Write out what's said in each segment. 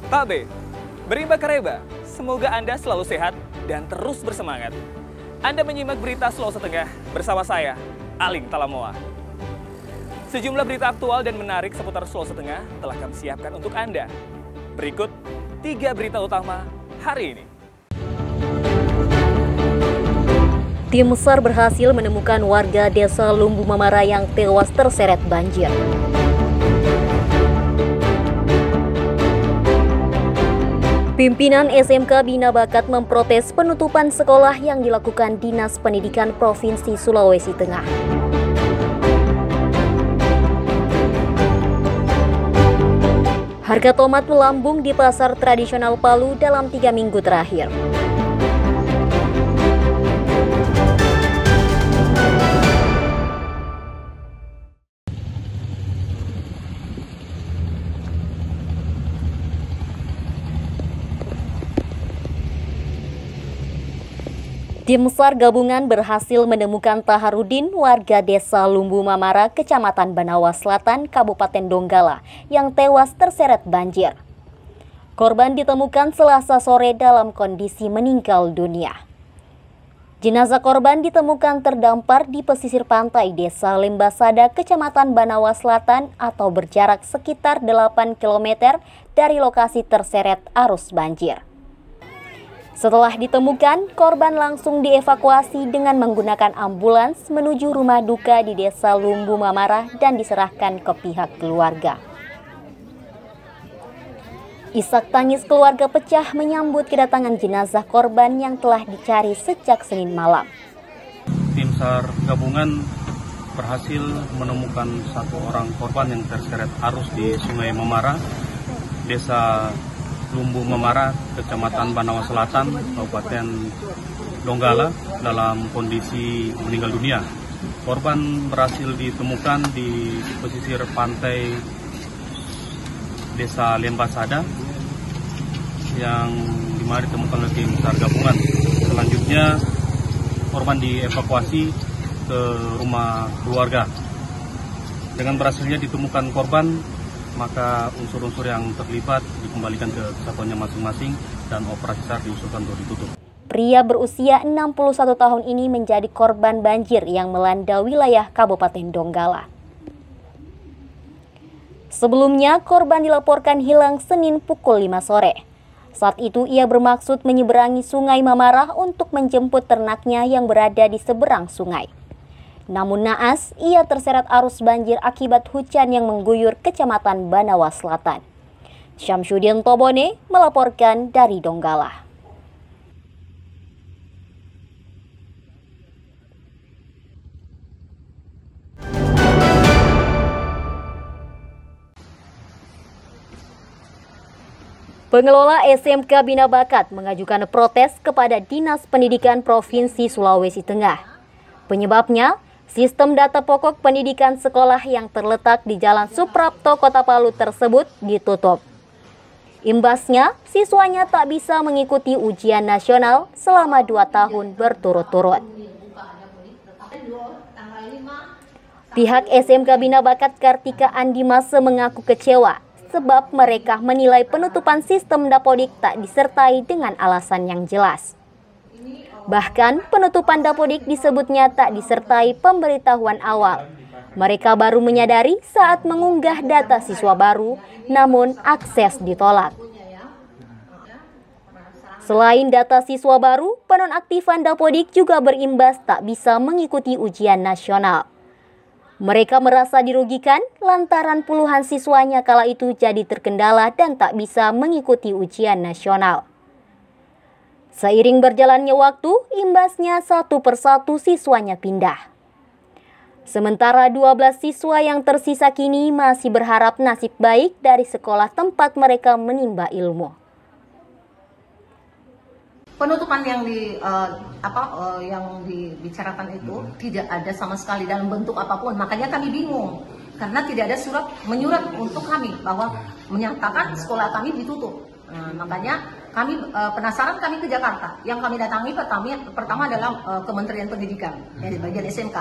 Pak B, berimba kareba, semoga Anda selalu sehat dan terus bersemangat. Anda menyimak berita Sulawesi Tengah bersama saya, Aling Talamoa. Sejumlah berita aktual dan menarik seputar Sulawesi Tengah telah kami siapkan untuk Anda. Berikut 3 berita utama hari ini. Tim SAR berhasil menemukan warga desa Lumbu Mamara yang tewas terseret banjir. Pimpinan SMK Bina Bakat memprotes penutupan sekolah yang dilakukan Dinas Pendidikan Provinsi Sulawesi Tengah. Harga tomat melambung di pasar tradisional Palu dalam 3 minggu terakhir. Tim SAR gabungan berhasil menemukan Taharudin, warga desa Lumbu Mamara, Kecamatan Banawa Selatan, Kabupaten Donggala, yang tewas terseret banjir. Korban ditemukan Selasa sore dalam kondisi meninggal dunia. Jenazah korban ditemukan terdampar di pesisir pantai Desa Lembasada, Kecamatan Banawa Selatan atau berjarak sekitar 8 km dari lokasi terseret arus banjir. Setelah ditemukan, korban langsung dievakuasi dengan menggunakan ambulans menuju rumah duka di Desa Lumbu Mamara dan diserahkan ke pihak keluarga. Isak tangis keluarga pecah menyambut kedatangan jenazah korban yang telah dicari sejak Senin malam. Tim SAR gabungan berhasil menemukan 1 orang korban yang terseret arus di Sungai Mamara, Desa Lumbu Mamara, Kecamatan Banawa Selatan, Kabupaten Donggala, dalam kondisi meninggal dunia. Korban berhasil ditemukan di pesisir pantai Desa Lembasada, yang dimana ditemukan oleh tim SAR gabungan. Selanjutnya, korban dievakuasi ke rumah keluarga. Dengan berhasilnya ditemukan korban, maka unsur-unsur yang terlibat dikembalikan ke kesatuannya masing-masing dan operasi SAR diusulkan untuk ditutup. Pria berusia 61 tahun ini menjadi korban banjir yang melanda wilayah Kabupaten Donggala. Sebelumnya, korban dilaporkan hilang Senin pukul 5 sore. Saat itu ia bermaksud menyeberangi Sungai Mamara untuk menjemput ternaknya yang berada di seberang sungai. Namun naas, ia terseret arus banjir akibat hujan yang mengguyur Kecamatan Banawa Selatan. Syamsuddin Tobone melaporkan dari Donggala. Pengelola SMK Bina Bakat mengajukan protes kepada Dinas Pendidikan Provinsi Sulawesi Tengah. Penyebabnya, sistem data pokok pendidikan sekolah yang terletak di Jalan Suprapto, Kota Palu tersebut ditutup. Imbasnya, siswanya tak bisa mengikuti ujian nasional selama 2 tahun berturut-turut. Pihak SMK Bina Bakat Kartika Andimase mengaku kecewa sebab mereka menilai penutupan sistem Dapodik tak disertai dengan alasan yang jelas. Bahkan penutupan Dapodik disebutnya tak disertai pemberitahuan awal. Mereka baru menyadari saat mengunggah data siswa baru, namun akses ditolak. Selain data siswa baru, penonaktifan Dapodik juga berimbas tak bisa mengikuti ujian nasional. Mereka merasa dirugikan lantaran puluhan siswanya kala itu jadi terkendala dan tak bisa mengikuti ujian nasional. Seiring berjalannya waktu, imbasnya 1 persatu siswanya pindah. Sementara 12 siswa yang tersisa kini masih berharap nasib baik dari sekolah tempat mereka menimba ilmu. Penutupan yang dibicarakan itu tidak ada sama sekali dalam bentuk apapun. Makanya kami bingung karena tidak ada menyurat untuk kami bahwa menyatakan sekolah kami ditutup. Makanya kami penasaran, kami ke Jakarta. Yang kami datangi pertama adalah Kementerian Pendidikan, ya, di bagian SMK.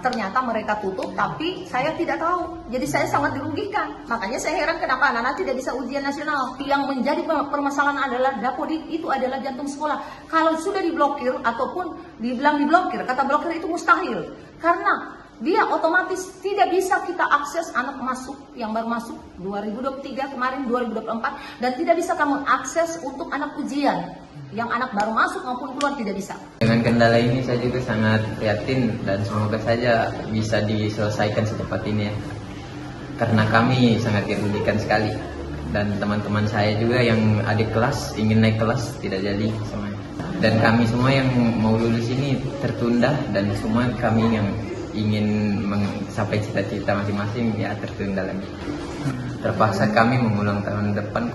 Ternyata mereka tutup, tapi saya tidak tahu. Jadi saya sangat dirugikan. Makanya saya heran kenapa anak-anak tidak bisa ujian nasional. Yang menjadi permasalahan adalah Dapodik itu adalah jantung sekolah. Kalau sudah diblokir ataupun dibilang diblokir, kata blokir itu mustahil. Karena dia otomatis tidak bisa kita akses anak masuk yang baru masuk 2023 kemarin 2024, dan tidak bisa kamu akses untuk anak ujian yang anak baru masuk maupun keluar, tidak bisa. Dengan kendala ini saya juga sangat prihatin dan semoga saja bisa diselesaikan secepat ini ya. Karena kami sangat dirugikan sekali, dan teman-teman saya juga yang adik kelas ingin naik kelas tidak jadi semuanya. Dan kami semua yang mau lulus ini tertunda, dan semua kami yang ingin mencapai cita-cita masing-masing ya tertunda lagi. Terpaksa kami mengulang tahun depan.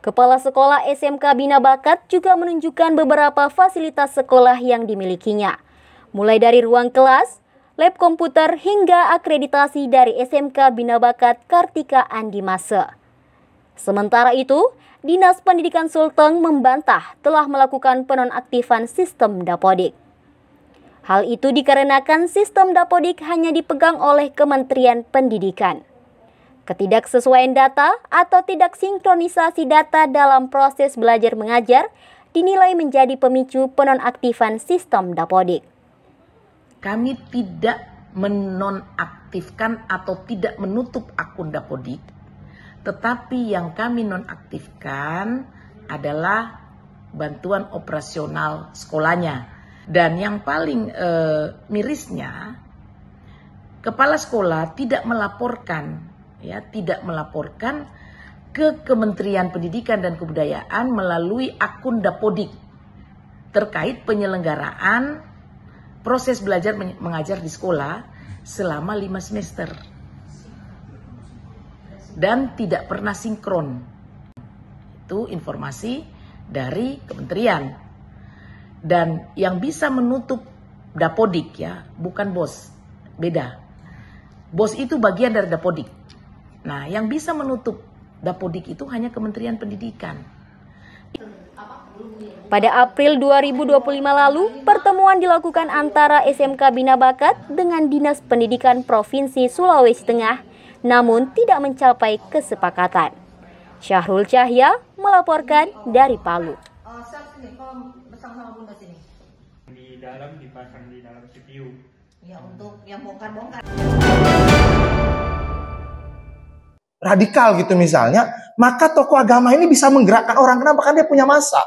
Kepala Sekolah SMK Bina Bakat juga menunjukkan beberapa fasilitas sekolah yang dimilikinya, mulai dari ruang kelas, lab komputer, hingga akreditasi dari SMK Bina Bakat Kartika Andi Mase. Sementara itu, Dinas Pendidikan Sulteng membantah telah melakukan penonaktifan sistem Dapodik. Hal itu dikarenakan sistem Dapodik hanya dipegang oleh Kementerian Pendidikan. Ketidaksesuaian data atau tidak sinkronisasi data dalam proses belajar mengajar dinilai menjadi pemicu penonaktifan sistem Dapodik. Kami tidak menonaktifkan atau tidak menutup akun Dapodik, tetapi yang kami nonaktifkan adalah bantuan operasional sekolahnya. Dan yang paling mirisnya, kepala sekolah tidak melaporkan ke Kementerian Pendidikan dan Kebudayaan melalui akun Dapodik terkait penyelenggaraan proses belajar mengajar di sekolah selama 5 semester. Dan tidak pernah sinkron. Itu informasi dari kementerian. Dan yang bisa menutup Dapodik ya, bukan bos, beda. Bos itu bagian dari Dapodik. Nah, yang bisa menutup Dapodik itu hanya Kementerian Pendidikan. Pada April 2025 lalu, pertemuan dilakukan antara SMK Bina Bakat dengan Dinas Pendidikan Provinsi Sulawesi Tengah, namun tidak mencapai kesepakatan. Syahrul Cahya melaporkan dari Palu. Di dalam dipasang di dalam CPU. Ya, untuk yang bongkar-bongkar. Radikal gitu misalnya, maka tokoh agama ini bisa menggerakkan orang. Kenapa? Karena dia punya massa.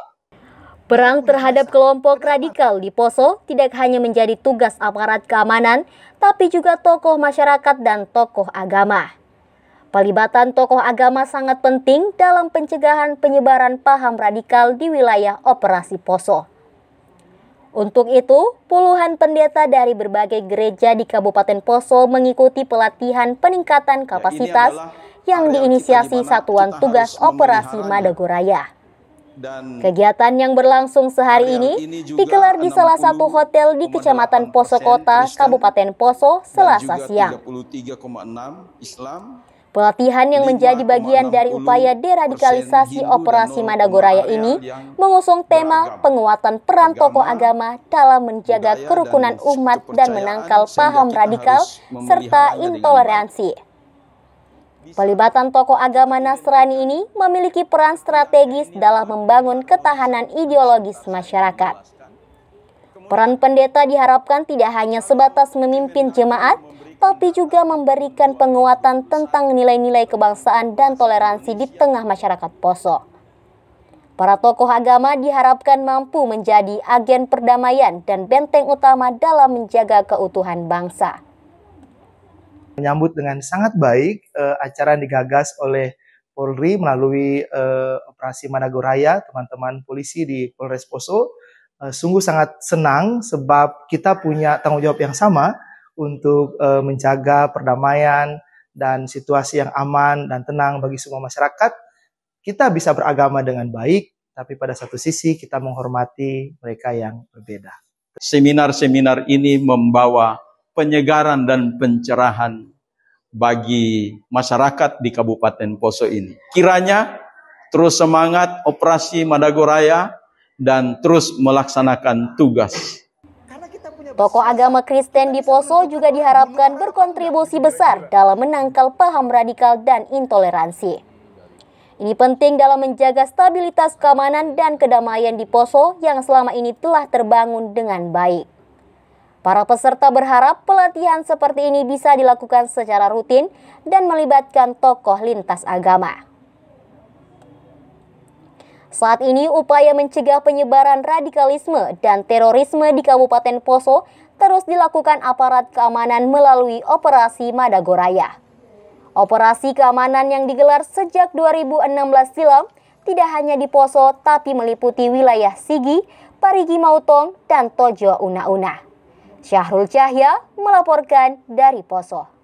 Perang terhadap kelompok radikal di Poso tidak hanya menjadi tugas aparat keamanan, tapi juga tokoh masyarakat dan tokoh agama. Pelibatan tokoh agama sangat penting dalam pencegahan penyebaran paham radikal di wilayah operasi Poso. Untuk itu, puluhan pendeta dari berbagai gereja di Kabupaten Poso mengikuti pelatihan peningkatan kapasitas yang diinisiasi Satuan Tugas Operasi Madagoraya. Kegiatan yang berlangsung sehari ini digelar di salah satu hotel di Kecamatan Poso Kota, Kabupaten Poso, Selasa siang. Pelatihan yang menjadi bagian dari upaya deradikalisasi Operasi Madagoraya ini mengusung tema penguatan peran tokoh agama dalam menjaga kerukunan umat dan menangkal paham radikal serta intoleransi. Pelibatan tokoh agama Nasrani ini memiliki peran strategis dalam membangun ketahanan ideologis masyarakat. Peran pendeta diharapkan tidak hanya sebatas memimpin jemaat, tapi juga memberikan penguatan tentang nilai-nilai kebangsaan dan toleransi di tengah masyarakat Poso. Para tokoh agama diharapkan mampu menjadi agen perdamaian dan benteng utama dalam menjaga keutuhan bangsa. Menyambut dengan sangat baik acara yang digagas oleh Polri melalui Operasi Madagoraya, teman-teman polisi di Polres Poso. Sungguh sangat senang sebab kita punya tanggung jawab yang sama untuk menjaga perdamaian dan situasi yang aman dan tenang bagi semua masyarakat. Kita bisa beragama dengan baik, tapi pada satu sisi kita menghormati mereka yang berbeda. Seminar-seminar ini membawa penyegaran dan pencerahan bagi masyarakat di Kabupaten Poso ini. Kiranya terus semangat operasi Madagoraya, dan terus melaksanakan tugas. Tokoh agama Kristen di Poso juga diharapkan berkontribusi besar dalam menangkal paham radikal dan intoleransi. Ini penting dalam menjaga stabilitas keamanan dan kedamaian di Poso yang selama ini telah terbangun dengan baik. Para peserta berharap pelatihan seperti ini bisa dilakukan secara rutin dan melibatkan tokoh lintas agama. Saat ini upaya mencegah penyebaran radikalisme dan terorisme di Kabupaten Poso terus dilakukan aparat keamanan melalui Operasi Madagoraya. Operasi keamanan yang digelar sejak 2016 silam tidak hanya di Poso tapi meliputi wilayah Sigi, Parigi Mautong, dan Tojo Una-Una. Syahrul Cahya melaporkan dari Poso.